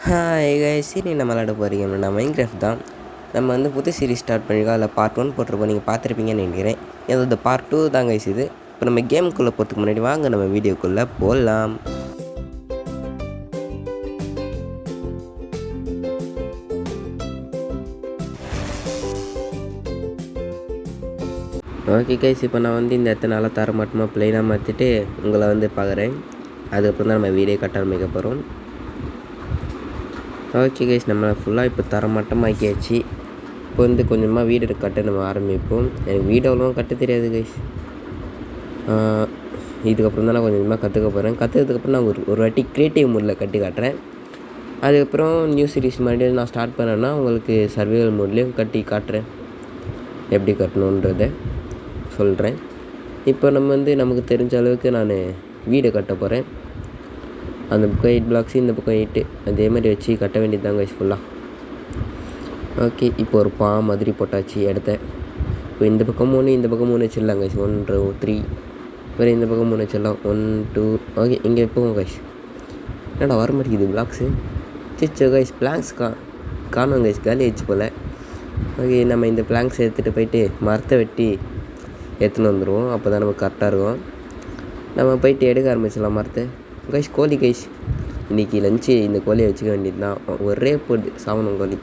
Hi guys, சரி நம்ம விளாட போகிறீங்க. நான் மைன்கிராஃப்ட் தான். நம்ம வந்து புது சீரிஸ் ஸ்டார்ட் பண்ணியிருக்கோம். அதில் பார்ட் 1 போட்டிருப்போம், நீங்கள் பார்த்துருப்பீங்கன்னு நினைக்கிறேன். இது பார்ட் 2 தான் கைஸ் இது. இப்போ நம்ம கேமுக்குள்ளே போகிறதுக்கு முன்னாடி வாங்க நம்ம வீடியோக்குள்ளே போகலாம். ஓகே கைஸ், இப்போ நான் வந்து இந்த இடத்த நல்லா தரமாட்டமாக ப்ளைனாக மாற்றிட்டு உங்களை வந்து பார்க்குறேன். அதுக்கப்புறம் தான் நம்ம வீடியோ கட்ட ஆரம்பிக்க போகிறோம். ஓகே கைஸ், நம்ம ஃபுல்லாக இப்போ தரமட்டமாக்கியாச்சு. இப்போ வந்து கொஞ்சமாக வீடு கட்ட நம்ம ஆரம்பிப்போம். எனக்கு வீடு அவ்வளோவா கட்ட தெரியாது கைஸ். இதுக்கப்புறம் தான் நான் கொஞ்சமாக கற்றுக்க போகிறேன். கற்றுக்கிறதுக்கப்புறம் நான் ஒரு வாட்டி க்ரியேட்டிவ் மோடில் கட்டி காட்டுறேன். அதுக்கப்புறம் நியூ சீரிஸ் மறுபடியும் நான் ஸ்டார்ட் பண்ணேன்னா உங்களுக்கு சர்வைவல் மோட்லேயும் கட்டி காட்டுறேன், எப்படி கட்டணுன்றதை சொல்கிறேன். இப்போ நம்ம வந்து நமக்கு தெரிஞ்ச அளவுக்கு நான் வீடு கட்ட போகிறேன். அந்த பக்கம் 8 பிளாக்ஸு, இந்த பக்கம் 8, அதே மாதிரி வச்சு கட்ட வேண்டியது தாங்க கைஸ் ஃபுல்லாக. ஓகே, இப்போ ஒரு மாதிரி போட்டாச்சு இடத்த. இப்போ இந்த பக்கம் 3, இந்த பக்கம் 3 வச்சிடலாம் கைஸ். 1 2 3. வேறு இந்த பக்கம் 3 வச்சிடலாம். 1 2. ஓகே, இங்கே போவோம் கைஸ். என்னடா வர மாட்டேங்குது பிளாக்ஸு. சிச்சோ கைஸ், பிளாங்க்ஸ் காணும் கைஸ், காலி ஆயிடுச்சு போல். ஓகே, நம்ம இந்த பிளாங்க்ஸ் எடுத்துகிட்டு போயிட்டு மரத்தை வெட்டி எடுத்துன்னு வந்துடுவோம். அப்போ தான் நமக்கு கரெக்டாக இருக்கும். நம்ம போயிட்டு எடுக்க ஆரம்பிச்சிடலாம் மரத்தை. கைஸ், கோழி கைஸ், இன்றைக்கி லஞ்சு இந்த கோழியை வச்சுக்க வேண்டியது தான். ஒரே போட்டு சாவணும் கோழி.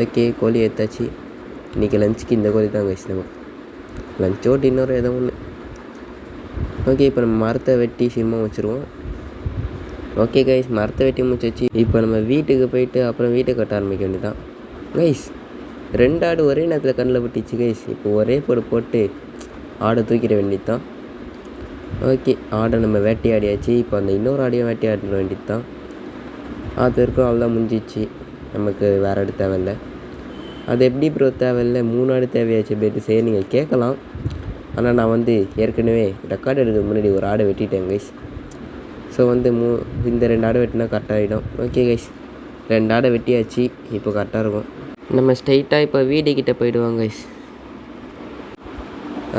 ஓகே, கோழி எடுத்தாச்சு. இன்றைக்கி லஞ்சுக்கு இந்த கோழி தான் கைஸ் நமக்கு. லஞ்சோ டின்னரோ ஏதோ ஒன்று. ஓகே, இப்போ நம்ம மரத்தை வெட்டி சிம்மம் வச்சுருவோம். ஓகே கைஸ், மரத்தை வெட்டி முடிச்சாச்சு. இப்போ நம்ம வீட்டுக்கு போயிட்டு அப்புறம் வீட்டை கட்ட ஆரம்பிக்க வேண்டியது தான் கைஸ். 2 ஆடு ஒரே நேரத்தில் கண்ணில் பட்டுச்சு கைஸ். இப்போ ஒரே போட்டு ஆடை தூக்கிட வேண்டியது தான். ஓகே, ஆடை நம்ம வேட்டையாடியாச்சு. இப்போ அந்த இன்னொரு ஆடையும் வேட்டையாட வேண்டியது தான். அது இருக்கும், அவ்வளோதான் முடிஞ்சிச்சு. நமக்கு வேறு ஆடு தேவையில்லை. அது எப்படி ப்ரோ தேவையில்லை, 3 ஆடு தேவையாச்சு போய்ட்டு சரி நீங்கள் கேட்கலாம். ஆனால் நான் வந்து ஏற்கனவே ரெக்கார்டு எடுக்க முன்னாடி ஒரு ஆடை வெட்டிட்டேன் கைஸ். ஸோ வந்து இந்த 2 ஆடை வெட்டினா கரெக்டாகிடும். ஓகே கைஸ், 2 ஆடை வெட்டியாச்சு. இப்போ கரெக்டாக இருக்கும். நம்ம ஸ்ட்ரைட்டாக இப்போ வீடுக்கிட்ட போயிடுவோம் கைஸ்.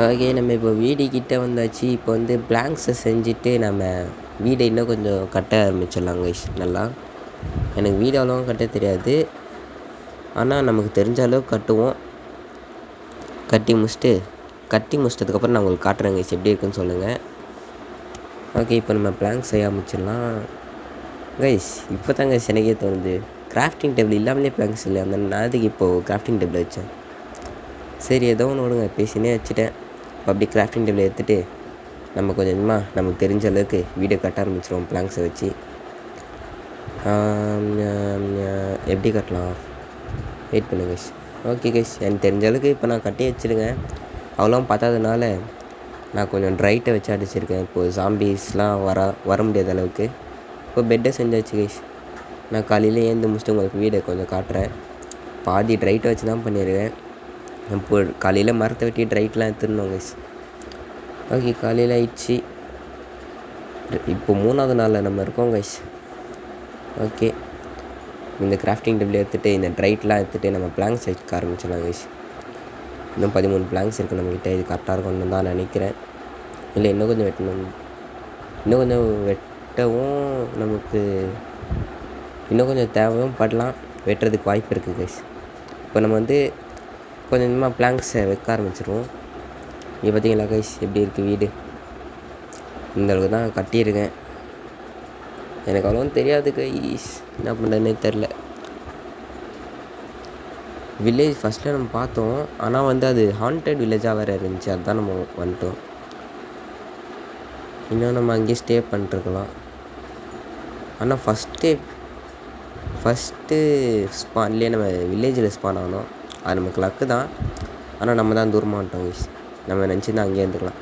ஓகே, நம்ம இப்போ வீடுக்கிட்ட வந்தாச்சு. இப்போ வந்து பிளாங்க்ஸை செஞ்சுட்டு நம்ம வீடை இன்னும் கொஞ்சம் கட்ட ஆரம்பிச்சிடலாம் கைஸ். நல்லா எனக்கு வீடு அவ்வளோவா கட்ட தெரியாது, ஆனால் நமக்கு தெரிஞ்ச அளவுக்கு கட்டுவோம். கட்டி முடிச்சிட்டதுக்கப்புறம் நான் உங்களுக்கு காட்டுறேன் கைஸ், எப்படி இருக்குன்னு சொல்லுங்கள். ஓகே, இப்போ நம்ம பிளாங்க்ஸ் செய்ய ஆரம்பிச்சிடலாம் கைஸ். இப்போ தான் கைஸ் எனக்கே தோணுது, கிராஃப்டிங் டேபிள் இல்லாமலே பிளாங்க்ஸ் இல்லை. அந்த நேரத்துக்கு இப்போது கிராஃப்டிங் டேபிள் வச்சேன். சரி, ஏதோ ஒன்று விடுங்க, பேசினே வச்சுட்டேன். இப்போ அப்படி கிராஃப்டிங் டேபிள் எடுத்துகிட்டு நம்ம கொஞ்சமாக நமக்கு தெரிஞ்ச அளவுக்கு வீடியோ கட்ட ஆரம்பிச்சிடுவோம் பிளாங்க்ஸை வச்சு. எப்படி கட்டலாம், வெயிட் பண்ணு கைஸ். ஓகே கைஸ், எனக்கு தெரிஞ்ச அளவுக்கு இப்போ நான் கட்டி வச்சுடுங்க. அவ்வளோ பார்த்தாதனால நான் கொஞ்சம் ட்ரைட்டை வச்சு அடிச்சிருக்கேன். இப்போது ஜாம்பீஸ்லாம் வர முடியாத அளவுக்கு. இப்போ பெட்டை செஞ்சாச்சு கைஸ். நான் காலையில் ஏந்து முடிச்சுட்டு உங்களுக்கு வீடை கொஞ்சம் காட்டுறேன். பாதி ட்ரைட்டை வச்சு தான் பண்ணியிருக்கேன். இப்போ காலையில் மரத்தை வெட்டி ட்ரைட்லாம் எடுத்துடணும் கைஸ். ஓகே, காலையில் ஆயிடுச்சு. இப்போ 3ஆவது நாளில் நம்ம இருக்கோம் கைஸ். ஓகே, இந்த கிராஃப்டிங் டேபிள் எடுத்துகிட்டு இந்த ட்ரைட்லாம் எடுத்துகிட்டு நம்ம பிளாங்க்ஸ் வைக்க ஆரம்பிச்சிடலாம் கைஸ். இன்னும் 13 பிளாங்க்ஸ் இருக்குது நம்மக்கிட்ட. இது கரெக்டாக இருக்கும்னு தான் நினைக்கிறேன். இல்லை இன்னும் கொஞ்சம் வெட்டணும். இன்னும் கொஞ்சம் வெட்டவும் நமக்கு இன்னும் கொஞ்சம் தேவையும் படலாம், வெட்டுறதுக்கு வாய்ப்பு இருக்குது கைஸ். இப்போ நம்ம வந்து கொஞ்சமாக பிளாங்க்ஸை வைக்க ஆரம்பிச்சிடுவோம். இங்கே பார்த்தீங்களா கைஸ், எப்படி இருக்குது வீடு. இந்த அளவுக்கு தான் கட்டியிருக்கேன். எனக்கு அவ்வளோவும் தெரியாது கைஸ், என்ன பண்ணுறதுனே தெரில. வில்லேஜ் ஃபஸ்ட்டில் நம்ம பார்த்தோம், ஆனால் வந்து அது ஹாண்டட் வில்லேஜாக வேறு இருந்துச்சு. அதுதான் நம்ம வந்துட்டோம். இன்னும் நம்ம அங்கேயே ஸ்டே பண்ணிட்டுருக்கலாம். ஆனால் ஃபஸ்ட்டு ஸ்பான்லேயே நம்ம வில்லேஜில் ஸ்பான் ஆனோம். அது நமக்கு லக்கு தான், ஆனால் நம்ம தான் தூரமாக வந்துட்டோம் கைஸ். நம்ம நினச்சிருந்தா அங்கேயே இருந்துக்கலாம்.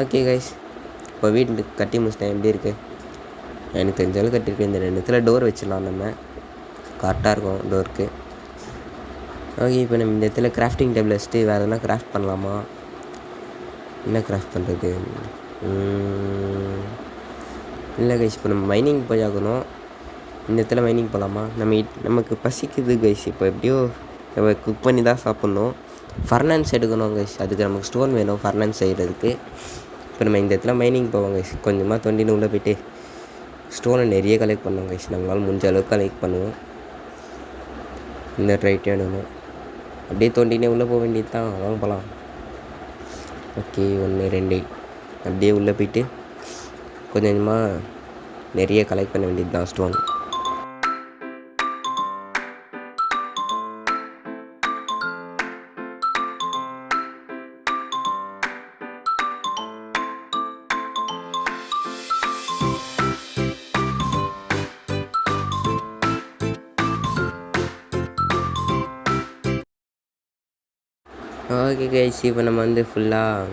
ஓகே கைஸ், இப்போ வீட்டு கட்டி முடிச்சிட்டேன். எப்படி இருக்குது, எனக்கு தெரிஞ்சாலும் கட்டியிருக்கேன். இந்த 2 இடத்துல டோர் வச்சிடலாம், நம்ம கரெக்டாக இருக்கும் டோருக்கு. ஓகே, இப்போ நம்ம இந்த இடத்துல கிராஃப்டிங் டேபிள் வச்சுட்டு வேறு எதனா கிராஃப்ட் பண்ணலாமா? என்ன கிராஃப்ட் பண்ணுறது? இல்லை கைஸ், இப்போ நம்ம மைனிங் போய் ஆகணும். இந்த இடத்துல மைனிங் போகலாமா? நமக்கு பசிக்குது கைஸ். இப்போ எப்படியோ நம்ம குக் பண்ணி தான் சாப்பிட்ணும். ஃபர்னன்ஸ் எடுக்கணும் கைஸ், அதுக்கு நமக்கு ஸ்டோன் வேணும் ஃபர்னன்ஸ் செய்கிறதுக்கு. இப்போ நம்ம இந்த இடத்துல மைனிங் போவோம் கைஸ். கொஞ்சமாக தொண்டின்னு உள்ளே போய்ட்டு ஸ்டோனை நிறைய கலெக்ட் பண்ணுவோம் கைஸ். நம்மளால் முடிஞ்ச அளவுக்கு கலெக்ட் பண்ணுவோம். இந்த ரைட்டே எடுக்கணும். அப்படியே தோண்டினே உள்ளே போக வேண்டியது தான். வாங்க போகலாம். ஓகே 1 2 அப்படியே உள்ளே போயிட்டு கொஞ்சம் கொஞ்சமாக நிறைய கலெக்ட் பண்ண வேண்டியது தான் ஸ்டோன். ஓகே கைஸ், இப்போ நம்ம வந்து ஃபுல்லாக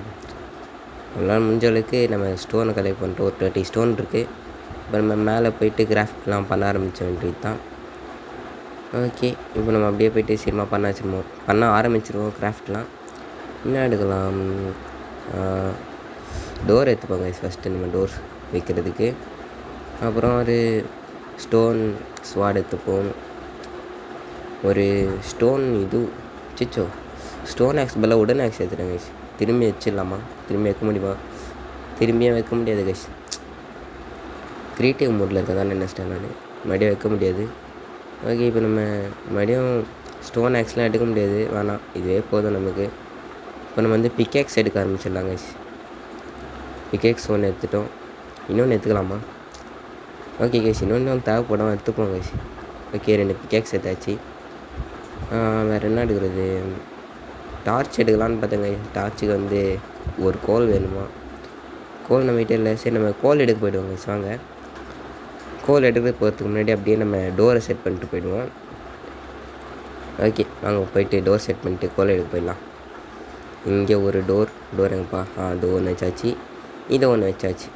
நம்மளால் முடிஞ்ச அளவுக்கு நம்ம ஸ்டோனை கலெக்ட் பண்ணிட்டு ஒரு 30 ஸ்டோன் இருக்குது. இப்போ நம்ம மேலே போயிட்டு கிராஃப்ட்லாம் பண்ண ஆரம்பித்த வேண்டியது தான். ஓகே, இப்போ நம்ம அப்படியே போயிட்டு சீக்கிரமாக பண்ண ஆரம்பிச்சிருவோம். கிராஃப்ட்லாம் என்ன எடுக்கலாம்? டோர் எடுத்துப்போம் கைஸ். ஃபஸ்ட்டு நம்ம டோர் வைக்கிறதுக்கு. அப்புறம் ஒரு ஸ்டோன் ஸ்வாட் எடுத்துப்போம். ஒரு ஸ்டோன் இது சிச்சோ ஸ்டோன் ஆக்ஸ் பதிலாக உடன் ஆக்ஸ் எடுத்துட்டேன் கைஸ். திரும்பி வச்சிடலாமா? திரும்பி வைக்க முடியுமா? திரும்பியும் வைக்க முடியாது கைஸ். க்ரியேட்டிவ் மோடில் இருக்க தான் நினச்சிட்டேன் நான். மறுபடியும் வைக்க முடியாது. ஓகே, இப்போ நம்ம மறுபடியும் ஸ்டோன் ஆக்ஸ்லாம் எடுக்க முடியாது. வேணாம், இதுவே போதும் நமக்கு. இப்போ நம்ம வந்து பிக்கேக்ஸ் எடுக்க ஆரம்பிச்சிடலாம் கைஸ். பிக்கேக்ஸ் ஒன்று எடுத்துட்டோம். இன்னொன்று எடுத்துக்கலாமா? ஓகே கைஸ், இன்னொன்று தேவைப்படும், எடுத்துப்போம் கைஸ். ஓகே, 2 பிக்கேக்ஸ் எடுத்தாச்சு. வேறு என்ன எடுக்கிறது? டார்ச் எடுக்கலான்னு பார்த்தேங்க. டார்ச்சுக்கு வந்து ஒரு கோல் வேணுமா? கோல் நம்ம கிட்டே இல்லை. சரி, நம்ம கோல் எடுக்க போய்டுவோங்க. வாங்க, கோல் எடுக்க போகிறதுக்கு முன்னாடி அப்படியே நம்ம டோரை செட் பண்ணிட்டு போயிடுவோம். ஓகே, வாங்க போயிட்டு டோர் செட் பண்ணிட்டு கோல் எடுக்க போயிடலாம். இங்கே ஒரு டோர் எங்கப்பா? அது ஒன்று வச்சாச்சு, இதை ஒன்று வச்சாச்சு.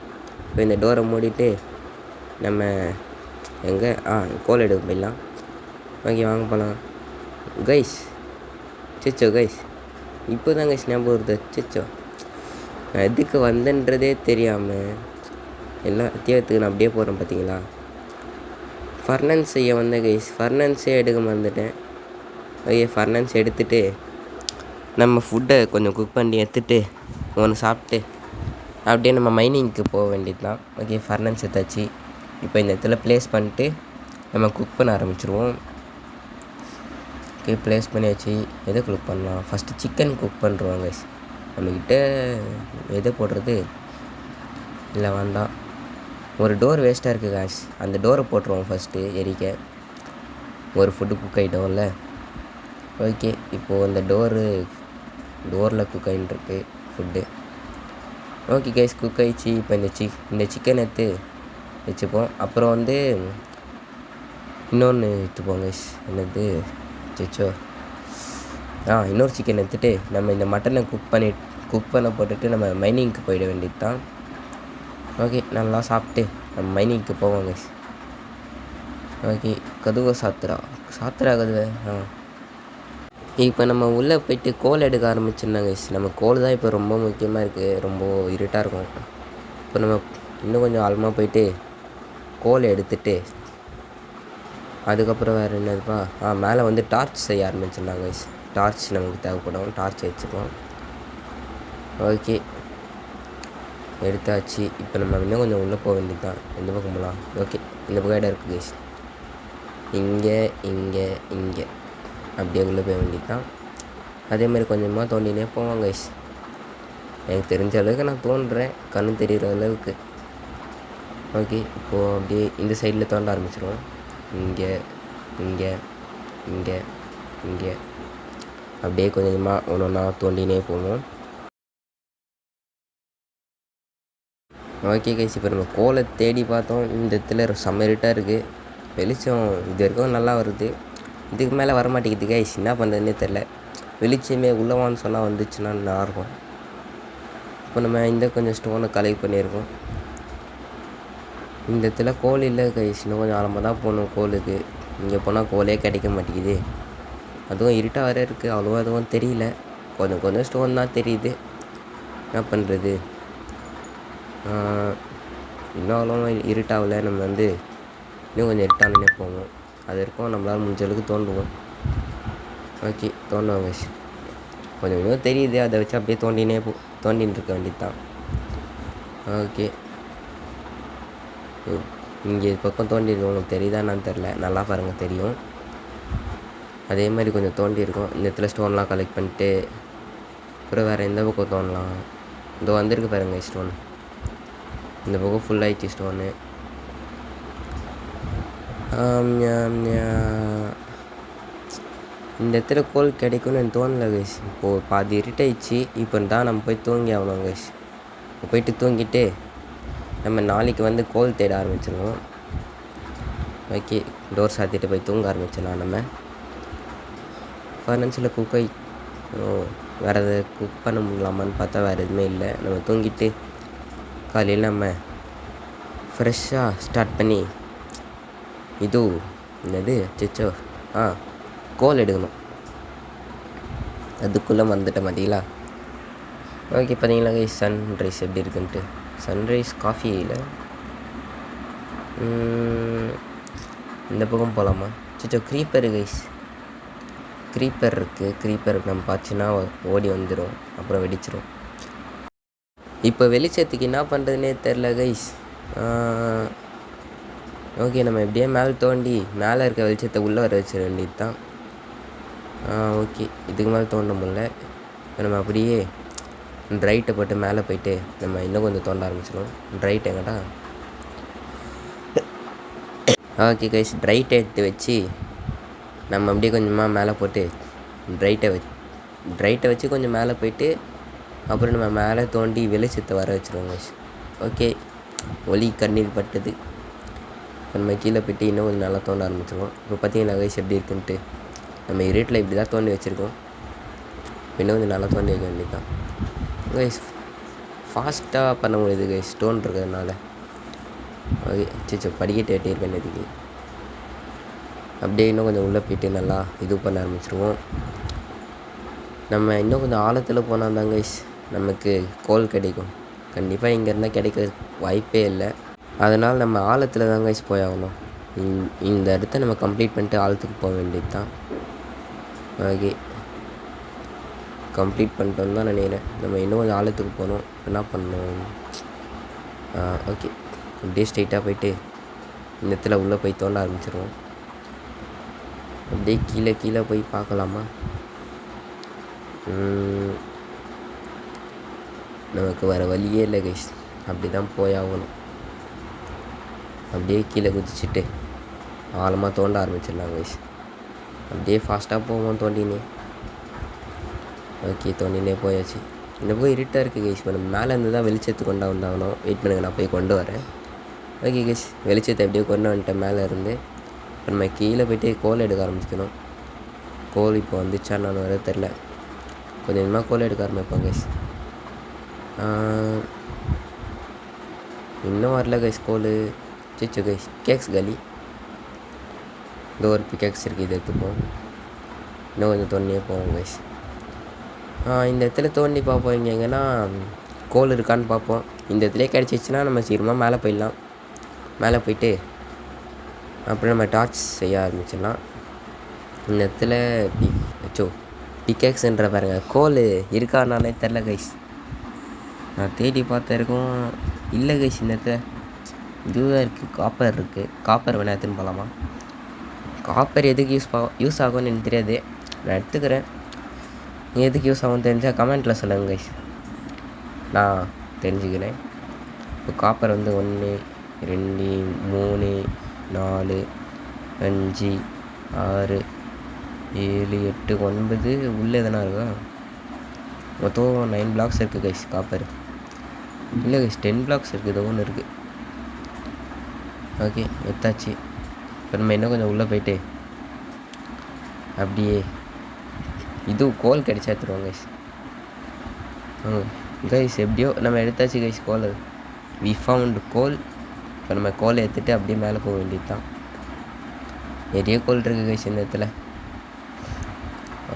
இப்போ இந்த டோரை மூடிட்டு நம்ம எங்கே கோல் எடுக்க போயிடலாம். ஓகே, வாங்க போகலாம் கைஸ். சிச்சோ கைஸ், இப்போ தான் கைஸ் ஞாபகம் வருது. சிச்சோ, நான் எதுக்கு வந்தேன்றதே தெரியாமல் எல்லாம் அத்தியாவத்துக்கு நான் அப்படியே போகிறேன் பார்த்தீங்களா? ஃபர்னன்ஸ் செய்ய வந்தேன் கைஸ். ஃபர்னன்ஸே எடுக்க மறந்துட்டேன். ஓகே, ஃபர்னன்ஸ் எடுத்துகிட்டு நம்ம ஃபுட்டை கொஞ்சம் குக் பண்ணி எடுத்துகிட்டு ஒன்று சாப்பிட்டு அப்படியே நம்ம மைனிங்க்கு போக வேண்டியது தான். ஓகே, ஃபர்னன்ஸ் எடுத்தாச்சு. இப்போ இந்த இடத்துல ப்ளேஸ் பண்ணிட்டு நம்ம குக் பண்ண ஆரம்பிச்சிருவோம். ஓகே, ப்ளேஸ் பண்ணியாச்சு. எதை குக் பண்ணலாம்? ஃபஸ்ட்டு சிக்கன் குக் பண்ணுறோம் கைஸ். நம்மக்கிட்ட எதை போடுறது? இல்லை, வேண்டாம். ஒரு டோர் வேஸ்ட்டாக இருக்குது கைஸ். அந்த டோரை போட்டுருவோம் ஃபஸ்ட்டு எரிக்க. ஒரு ஃபுட்டு குக் ஆகிட்டோம்ல. ஓகே, இப்போது அந்த டோரில் குக் ஆகிட்டுருக்கு ஃபுட்டு. ஓகே கைஸ், குக் ஆகிடுச்சு. இப்போ இந்த சிக்கன் எடுத்து வச்சுப்போம். அப்புறம் வந்து இன்னொன்று எடுத்துப்போம் கைஸ். என்னது? சிச்சோ இன்னொரு சிக்கன் எடுத்துகிட்டு நம்ம இந்த மட்டனை குக் பண்ண போட்டுட்டு நம்ம மைனிங்க்கு போயிட வேண்டியது தான். ஓகே, நல்லா சாப்பிட்டு நம்ம மைனிங்க்கு போவோம் கைஸ். ஓகே, கதுவை சாத்துறா கதுவை. இப்போ நம்ம உள்ளே போயிட்டு கோல் எடுக்க ஆரம்பிச்சிருந்தாங்க கைஸ். நம்ம கோல் தான் இப்போ ரொம்ப முக்கியமாக இருக்குது. ரொம்ப இருட்டாக இருக்கும். இப்போ நம்ம இன்னும் கொஞ்சம் ஆழமாக போயிட்டு கோல் எடுத்துகிட்டு அதுக்கப்புறம் வேறு என்னதுப்பா? மேலே வந்து டார்ச் செய்ய ஆரம்பிச்சிருந்தாங்க கைஸ். டார்ச் நமக்கு தேவைப்படும். டார்ச் வச்சுப்போம். ஓகே, எடுத்தாச்சு. இப்போ நம்ம இன்னும் கொஞ்சம் உள்ளே போக வேண்டியது தான். எந்த பக்கம் போகலாம்? ஓகே, இந்த பக்கம் இடம் இருக்குது கைஸ். இங்கே அப்படியே உள்ளே போக வேண்டியது தான். அதேமாதிரி கொஞ்சமாக தோண்டினே போவாங்க கைஸ். எனக்கு தெரிஞ்ச அளவுக்கு நான் தோன்றேன், கண்ணு தெரிகிற அளவுக்கு. ஓகே, இப்போது அப்படியே இந்த சைடில் தோண்ட ஆரம்பிச்சிடுவோம். இங்கே அப்படியே கொஞ்சமாக ஒன்று ஒன்றா தோண்டினே போவோம். ஓகே கைஸ், இப்போ நம்ம கோலை தேடி பார்த்தோம். இந்த இடத்துல செம்ம இருட்டாக இருக்குது. வெளிச்சம் இது வரைக்கும் நல்லா வருது. இதுக்கு மேலே வரமாட்டேங்குது கைஸ். என்ன பண்ணுறதுன்னே தெரில. வெளிச்சமே உள்ளவான்னு சொன்னால் வந்துச்சுன்னா நல்லா இருக்கும். இப்போ நம்ம இந்த கொஞ்சம் ஸ்டோனை கலெக்ட் பண்ணியிருக்கோம். இந்த இடத்துல கோல் இல்லை கைஸ். இன்னும் கொஞ்சம் ஆழமாக தான் போகணும் கோலுக்கு. இங்கே போனால் கோலே கிடைக்க மாட்டேங்குது. அதுவும் இருட்டாக வேறு இருக்குது. அவ்வளோவா எதுவும் தெரியல. கொஞ்சம் ஸ்டோன் தான் தெரியுது. என்ன பண்ணுறது? இன்னும் அவ்வளோவா இருட்டாகல. நம்ம வந்து இன்னும் கொஞ்சம் இருட்டானே போவோம். அது வரைக்கும் நம்மளால் முடிஞ்ச அளவுக்கு தோண்டுவோம். Okay, தோண்டுவோம் guys. கொஞ்சம் தெரியுது. அதை வச்சு அப்படியே தோண்டின்னு இருக்க வேண்டியது தான். ஓகே, இங்கே இது பக்கம் தோண்டியிருக்கும், உங்களுக்கு தெரியுதான்னு தெரில, நல்லா பாருங்கள் தெரியும். அதே மாதிரி கொஞ்சம் தோண்டியிருக்கும். இந்த இடத்துல ஸ்டோன்லாம் கலெக்ட் பண்ணிட்டு அப்புறம் வேறு எந்த பக்கம் தோணலாம். இதோ வந்திருக்கு பாருங்கள் ஸ்டோன், இந்த பக்கம் ஃபுல் ஆகிடுச்சு ஸ்டோனு. இந்த இடத்துல கோல் கிடைக்கும்னு எனக்கு தோணலை கைஸ். இப்போது பாதி இருட்டாயிடுச்சு. இப்போ தான் நம்ம போய் தூங்கி ஆகணும் கைஸ். போயிட்டு தூங்கிட்டு நம்ம நாளைக்கு வந்து கோல் தேட ஆரம்பிச்சிடுவோம். ஓகே, டோர் சாத்திட்டு போய் தூங்க ஆரம்பிச்சிடலாம். நம்ம ஃபர்னன்ஸில் குக்கை வேறு எதாவது குக் பண்ண முடியலாமான்னு பார்த்தா வேறு எதுவுமே இல்லை. நம்ம தூங்கிட்டு காலையில் நம்ம ஃப்ரெஷ்ஷாக ஸ்டார்ட் பண்ணி இது என்னது சிச்சோ கோல் எடுக்கணும். அதுக்குள்ளே வந்துட்டேன் பார்த்தீங்களா. ஓகே, பார்த்தீங்களா கைஸ் சன்ரைஸ் எப்படி இருக்குன்ட்டு. சன்ரைஸ் காஃபியில் இந்த பக்கம் போகலாமா? சிச்சோ க்ரீப்பர் கைஸ், க்ரீப்பர் இருக்குது. க்ரீப்பர் நம்ம பார்த்துன்னா ஓடி வந்துடும், அப்புறம் வெடிச்சிடும். இப்போ வெளிச்சத்துக்கு என்ன பண்ணுறதுனே தெரில கைஸ். ஓகே, நம்ம எப்படியே மேலே தோண்டி மேலே இருக்க வெளிச்சத்தை உள்ளே வர வச்சிட வேண்டியது தான். ஓகே, இதுக்கு மேலே தோண்ட முடியல. இப்போ நம்ம அப்படியே ட்ரைட்டை போட்டு மேலே போயிட்டு நம்ம இன்னும் கொஞ்சம் தோண்ட ஆரம்பிச்சிடும். ட்ரைட் எங்கடா? ஓகே கைஸ், ட்ரைட்டை எடுத்து வச்சு நம்ம அப்படியே கொஞ்சமாக மேலே போட்டு ட்ரைட்டை வச்சு கொஞ்சம் மேலே போயிட்டு அப்புறம் நம்ம மேலே தோண்டி வெளிச்சத்தை வர வச்சுருவோம் கைஸ். ஓகே, ஒலி கண்ணீர் பட்டது. இப்போ நம்ம கீழே போய்ட்டு இன்னும் கொஞ்சம் நல்லா தோண்ட ஆரம்பிச்சிடுவோம். இப்போ பார்த்தீங்கன்னா கைஸ் எப்படி இருக்குன்ட்டு. நம்ம இருட்டில் இப்படி தான் தோண்டி வச்சுருக்கோம். இன்னும் கொஞ்சம் நல்லா தோண்டி வைக்க வேண்டியது தான் கைஸ். ஃபாஸ்ட்டாக பண்ண முடியுது கைஸ் ஸ்டோன் இருக்கிறதுனால. ஓகே, சிச்சோ படிக்கட்டு வெட்டியிருப்பேன் இதுக்கு. அப்படியே இன்னும் கொஞ்சம் உள்ளே போய்ட்டு நல்லா இது பண்ண ஆரம்பிச்சிருவோம். நம்ம இன்னும் கொஞ்சம் ஆழத்தில் போனால் தான் கைஸ் நமக்கு கோல் கிடைக்கும். கண்டிப்பாக இங்கே இருந்தால் கிடைக்க வாய்ப்பே இல்லை. அதனால் நம்ம ஆழத்தில் தான் கைஸ் போய் ஆகணும். இந்த இடத்த நம்ம கம்ப்ளீட் பண்ணிட்டு ஆழத்துக்கு போக வேண்டியது தான். ஓகே, கம்ப்ளீட் பண்ணிட்டோம் தான் நினைக்கிறேன். நம்ம இன்னும் கொஞ்சம் ஆழத்துக்கு போகணும். என்ன பண்ணணும்? ஓகே, அப்படியே ஸ்ட்ரெயிட்டாக போயிட்டு இந்த இடத்துல உள்ளே போய் தோண்ட ஆரம்பிச்சிடுவோம். அப்படியே கீழே போய் பார்க்கலாமா? நமக்கு வேறு வழியே இல்லை கைஸ், அப்படி தான் போய் ஆகணும். அப்படியே கீழே குதிச்சுட்டு ஆழமாக தோண்ட ஆரம்பிச்சிடலாம் கைஸ். அப்படியே ஃபாஸ்ட்டாக போவோம் தோண்டினே. ஓகே, தோண்டினே போயாச்சு. இந்த போய் இருட்டாக இருக்குது கைஸ். இப்போ நம்ம மேலே இருந்து தான் வெளிச்சத்துக்கு வந்தாகணும். வெயிட் பண்ணுங்கள், நான் போய் கொண்டு வரேன். ஓகே கைஸ், வெளிச்சத்தை எப்படியோ கொண்டு வந்துட்டேன் மேலே இருந்து. இப்போ நம்ம கீழே போய்ட்டு கோல் எடுக்க ஆரம்பிக்கணும். கோல் இப்போ வந்துச்சா நான் வர தெரில. கொஞ்சம் கொஞ்சமாக கோல் எடுக்க ஆரம்பிப்போம் கைஸ். இன்னும் வரல கைஸ் கோல். சிச்சு கைஸ், கேக்ஸ் காலி. இந்த ஒரு பிகேக்ஸ் இருக்குது, இது எடுத்துப்போம். இன்னும் கொஞ்சம் தோண்டியே போவோம் கைஸ். இந்த இடத்துல தோண்டி பார்ப்போம் இங்கே எங்கன்னா கோல் இருக்கான்னு பார்ப்போம். இந்த இடத்துல கிடச்சிச்சின்னா நம்ம சீக்கிரமாக மேலே போயிடலாம். மேலே போயிட்டு அப்புறம் நம்ம டார்ச் செய்ய ஆரம்பிச்சிடலாம். இந்த இடத்துல பிகேக்ஸ்ன்ற பாருங்கள், கோல் இருக்கானாலே தெரில கைஸ். நான் தேடி பார்த்த இருக்கும், இல்லை கைஸ். இந்த இடத்துல இதுதான் இருக்குது, காப்பர் இருக்குது. காப்பர் வேணா எடுத்துன்னு போகலாமா? காப்பர் எதுக்கு யூஸ் ஆகும்னு எனக்கு தெரியாது, நான் எடுத்துக்கிறேன். எதுக்கு யூஸ் ஆகும்னு தெரிஞ்சால் கமெண்ட்டில் சொல்லுங்கள் கைஸ், நான் தெரிஞ்சுக்கிறேன். இப்போ காப்பர் வந்து 1 2 3 4 5 6 7 8 9 உள்ளே எதனா இருக்கா? மொத்தம் 9 பிளாக்ஸ் இருக்குது கைஸ் காப்பர். இல்லை கைஸ் 10 பிளாக்ஸ் இருக்குது, ஏதோ ஒன்று இருக்குது. ஓகே, எடுத்தாச்சு. இப்போ நம்ம இன்னும் கொஞ்சம் உள்ளே போயிட்டு அப்படியே இது கோல் கிடைச்சா எடுத்துருவோம் கைஸ். கைஸ் எப்படியோ நம்ம எடுத்தாச்சு கைஸ் கோல். வி ஃபவுண்ட் கோல். இப்போ நம்ம கோலை எடுத்துகிட்டு அப்படியே மேலே போக வேண்டியது தான். நிறைய கோல் இருக்குது கைஸ் இந்த இடத்துல.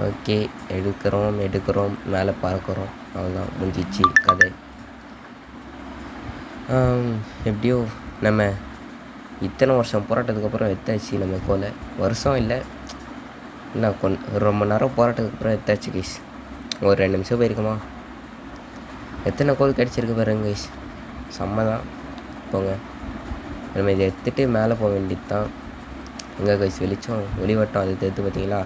ஓகே, எடுக்கிறோம் மேலே பறக்கிறோம். அவ்வளோதான், முடிஞ்சிச்சு கதை. எப்படியோ நம்ம இத்தனை வருஷம் போராட்டத்துக்கப்புறம் எடுத்தாச்சு நம்ம கோலை. வருஷம் இல்லை, இன்னும் ரொம்ப நேரம் போராட்டத்துக்கு அப்புறம் எடுத்தாச்சு கைஸ். ஒரு 2 நிமிஷம் போயிருக்குமா? எத்தனை கோல் கிடச்சிருக்கு பாருங்க கைஸ், செம்ம தான். போங்க நம்ம இதை எடுத்துகிட்டு மேலே போக வேண்டியது தான். எங்கே கைஸ் வெளிச்சம் ஒளிவட்டம் அது எடுத்து பார்த்தீங்களா?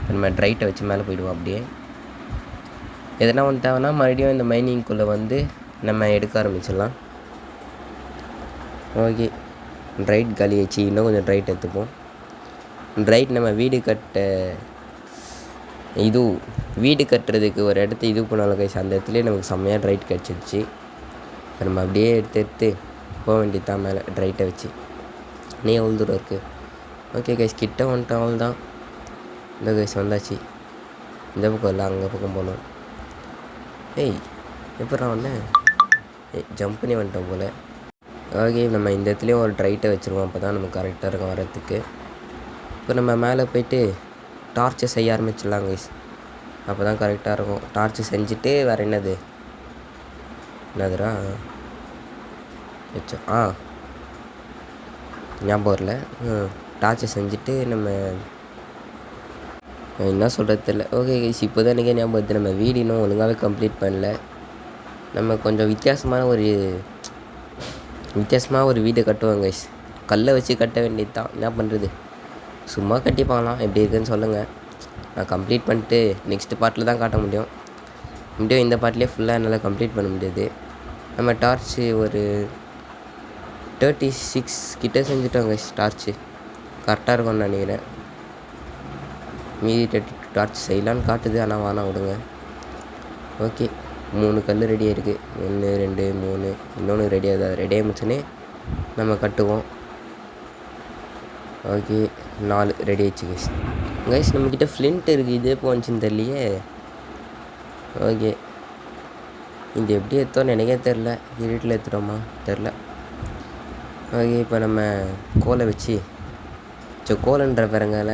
நம்ம ட்ரைட்டை வச்சு மேலே போயிடுவோம். அப்படியே எதனா ஒன்று தேவைன்னா மறுபடியும் இந்த மைனிங்குள்ளே வந்து நம்ம எடுக்க ஆரம்பிச்சிடலாம். ஓகே, ட்ரைட் காலி ஆச்சு. இன்னும் கொஞ்சம் ட்ரைட் எடுத்துப்போம். ட்ரைட் நம்ம வீடு கட்டுறதுக்கு ஒரு இடத்த இது பண்ணாலும் கைஸ், அந்த இடத்துலேயே நமக்கு செம்மையாக ட்ரைட் கிடச்சிருச்சு. இப்போ நம்ம அப்படியே எடுத்து போக வேண்டியது தான் மேலே ட்ரைட்டை வச்சு. நீ எவ்வளோ தூரம் இருக்குது? ஓகே கைஸ், கிட்ட வந்துட்டோம். அவள் தான் இந்த கைஸ் வந்தாச்சு. இந்த பக்கம் இல்லை, அங்கே பக்கம் போகணும். ஏய் எப்படா வந்தேன்? ஜம்ப் பண்ணி வந்துட்டோம் போல். ஓகே, நம்ம இந்த இடத்துலையும் ஒரு ட்ரைட்டை வச்சுருவோம். அப்போ தான் நமக்கு கரெக்டாக இருக்கும் வரத்துக்கு. இப்போ நம்ம மேலே போய்ட்டு டார்ச்சை செய்ய ஆரம்பிச்சிடலாம் கைஸ். அப்போ தான் கரெக்டாக இருக்கும். டார்ச்சு செஞ்சுட்டு வேறு என்னதுடா வச்சோம்? ஞாபகம் வரல. டார்ச்சை செஞ்சுட்டு நம்ம என்ன சொல்கிறது தெரியல. ஓகே கைஸ், இப்போ தான் எனக்கே ஞாபகம் வருது. நம்ம வீடு இன்னும் ஒழுங்காகவே கம்ப்ளீட் பண்ணல. நம்ம கொஞ்சம் வித்தியாசமான ஒரு வீடை கட்டுவோம் கைஸ். கல்லை வச்சு கட்ட வேண்டியது தான். என்ன பண்ணுறது, சும்மா கட்டி பார்க்கலாம் எப்படி இருக்குதுன்னு சொல்லுங்கள். நான் கம்ப்ளீட் பண்ணிட்டு நெக்ஸ்ட் பார்ட்டில் தான் காட்ட முடியும். இந்த பார்ட்லேயே ஃபுல்லாக என்னால் கம்ப்ளீட் பண்ண முடியாது. நம்ம டார்ச்சு ஒரு 36 கிட்டே செஞ்சுட்டோம் கைஸ். டார்ச்சு கரெக்டாக இருக்கும்னு நினைக்கிறேன். மீதி 32 டார்ச் செய்யலான்னு காட்டுது, ஆனால் வேணாம் விடுங்க. ஓகே, 3 கல் ரெடியாக இருக்குது. 1 2 3 இன்னொன்று ரெடியாக முடிச்சுன்னே நம்ம கட்டுவோம். ஓகே, 4 ரெடி ஆயிடுச்சு கைஸ். நம்மக்கிட்ட ஃப்ளின்ட் இருக்குது. இதே போச்சுன்னு தெரியலையே. ஓகே, இது எப்படி எடுத்தோன்னு எனக்கே தெரில. இருட்டில் எடுத்துட்டோமா தெரில. ஓகே, இப்போ நம்ம கோலை வச்சு கோலன்ற பாருங்கள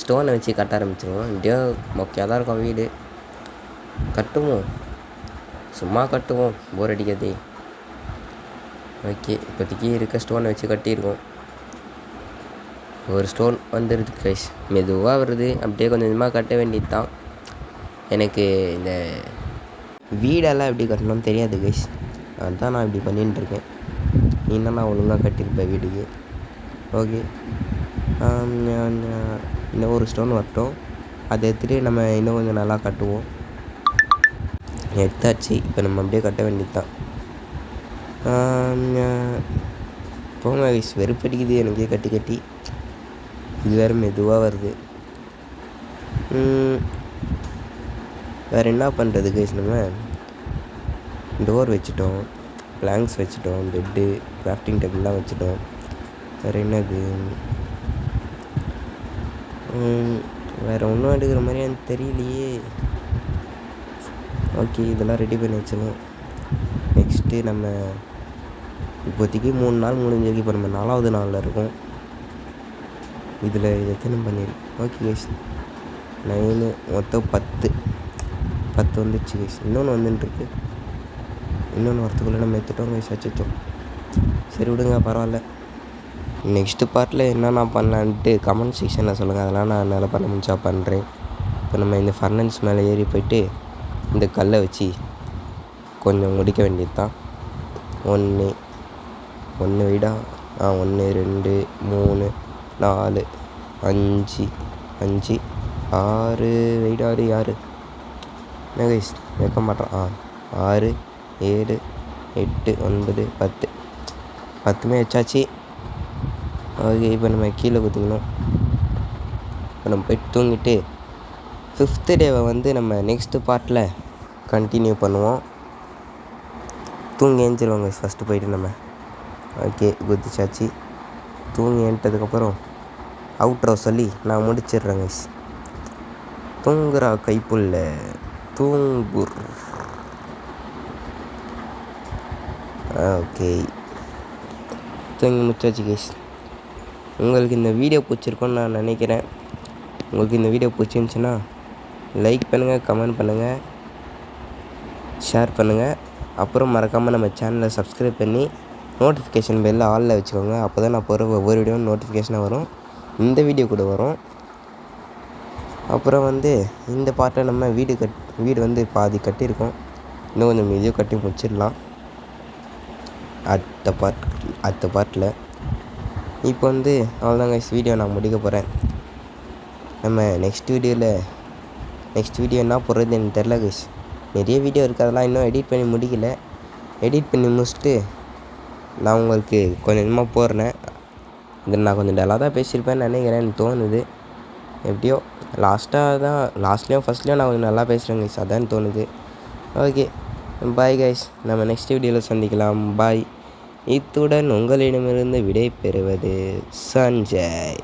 ஸ்டோனை வச்சு கட்ட ஆரம்பிச்சிடுவோம். இப்படியோ மொக்கையாக தான் இருக்கும் வீடு. கட்டுவோம், சும்மா கட்டுவோம், போர் அடிக்காதே. ஓகே, இப்போதைக்கு இருக்க ஸ்டோனை வச்சு கட்டியிருக்கோம். ஒரு ஸ்டோன் வந்துடுது கைஸ், மெதுவாக வருது. அப்படியே கொஞ்சம் கொஞ்சமாக கட்ட வேண்டியது தான். எனக்கு இந்த வீடெல்லாம் எப்படி கட்டணும்னு தெரியாது கைஸ். அதுதான் நான் இப்படி பண்ணிட்டுருக்கேன். இன்னும் நான் ஒழுங்காக கட்டியிருப்பேன் வீட்டுக்கு. ஓகே, இன்னும் ஒரு ஸ்டோன் வரட்டும். அதை எடுத்துகிட்டு நம்ம இன்னும் கொஞ்சம் நல்லா கட்டுவோம். எடுத்தாச்சு. இப்போ நம்ம அப்படியே கட்ட வேண்டியது தான். போங்க கைஸ், வெறுப்படிக்குது எனக்கே கட்டி. இது வேறு மெதுவாக வருது. வேறு என்ன பண்ணுறது கைஸ்? நம்ம டோர் வச்சுட்டோம், பிளாங்க்ஸ் வச்சுட்டோம், பெட்டு, கிராஃப்டிங் டேபிள்லாம் வச்சுட்டோம். வேறு என்னது? வேறு ஒன்றும் எடுக்கிற மாதிரி எனக்கு தெரியலையே. ஓகே, இதெல்லாம் ரெடி பண்ணி வச்சுருவோம். நெக்ஸ்ட்டு நம்ம இப்போதைக்கு 3 நாள் முடிஞ்சிருக்கு. இப்போ நம்ம 4வது நாளில் இருக்கோம். இதில் எத்தனை பண்ணியிருக்கு? ஓகே கைஸ், 9 மொத்தம் 10 வந்துடுச்சு கைஸ். இன்னொன்று வந்துட்டுருக்கு. இன்னொன்று வரத்துக்குள்ளே நம்ம எடுத்துட்டோம் கைஸ். வச்சுட்டோம். சரி விடுங்க, பரவாயில்ல. நெக்ஸ்ட்டு பார்ட்டில் என்ன நான் பண்ணலான்ட்டு கமெண்ட் செக்ஷனில் சொல்லுங்கள். அதெல்லாம் நான் என்னால் பண்ண முடிஞ்சா பண்ணுறேன். இப்போ நம்ம இந்த ஃபர்னன்ஸ் மேலே ஏறி போய்ட்டு இந்த கல்லை வச்சு கொஞ்சம் முடிக்க வேண்டியது தான். 1 வீடா? 1 2 3 4 5 6 வீடு. 6 என்ன கைஸ் வைக்க மாட்டோம். 6 7 8 9 10 10மே வச்சாச்சு. ஓகே, இப்போ நம்ம கீழே குத்திக்கணும். இப்போ நம்ம போய்ட்டு தூங்கிட்டு 5th டேவை வந்து நம்ம நெக்ஸ்ட்டு பார்ட்டில் கண்டினியூ பண்ணுவோம். தூங்கி எழுந்திருவாங்க ஃபஸ்ட்டு போய்ட்டு நம்ம. ஓகே, குதிச்சாச்சு. தூங்கி எழுந்ததுக்கப்புறம் அவுட்ரோ சொல்லி நான் முடிச்சிடுறேன் கைஸ். தூங்குறா கைப்புள்ள தூங்குர். ஓகே, தூங்கி முடிச்சாச்சு கைஸ். உங்களுக்கு இந்த வீடியோ பிடிச்சிருக்கோன்னு நான் நினைக்கிறேன். உங்களுக்கு இந்த வீடியோ பிடிச்சிருந்துச்சின்னா லைக் பண்ணுங்கள், கமெண்ட் பண்ணுங்கள், ஷேர் பண்ணுங்கள். அப்புறம் மறக்காமல் நம்ம சேனலை சப்ஸ்கிரைப் பண்ணி நோட்டிஃபிகேஷன் பெல்ல ஆலில் வச்சுக்கோங்க. அப்போ தான் நான் போகிற ஒவ்வொரு வீடியோவும் நோட்டிஃபிகேஷனாக வரும். இந்த வீடியோ கூட வரும். அப்புறம் வந்து இந்த பார்ட்டில் நம்ம வீடு வந்து பாதி கட்டியிருக்கோம். இன்னும் கொஞ்சம் மீதியும் கட்டி முடிச்சிடலாம் அடுத்த பார்ட்டில். இப்போ வந்து அவ்வளோதான் கைஸ், வீடியோ நான் முடிக்க போகிறேன். நம்ம நெக்ஸ்ட் வீடியோ என்ன போடுறது எனக்கு தெரில கைஸ். நிறைய வீடியோ இருக்குது, அதெல்லாம் இன்னும் எடிட் பண்ணி முடிக்கல. எடிட் பண்ணி முடிச்சுட்டு நான் உங்களுக்கு கொஞ்சம் கொஞ்சமாக போடுறேன். இதில் நான் கொஞ்சம் டல்லாக தான் பேசியிருப்பேன்னு நினைக்கிறேன், எனக்கு தோணுது. எப்படியோ லாஸ்ட்லேயும் ஃபஸ்ட்லேயும் நான் கொஞ்சம் நல்லா பேசுகிறேன் கைஸ், அதான் தோணுது. ஓகே, பாய் கைஸ், நம்ம நெக்ஸ்ட் வீடியோவில் சந்திக்கலாம். பாய். இத்துடன் உங்களிடமிருந்து விடை பெறுவது சஞ்சய்.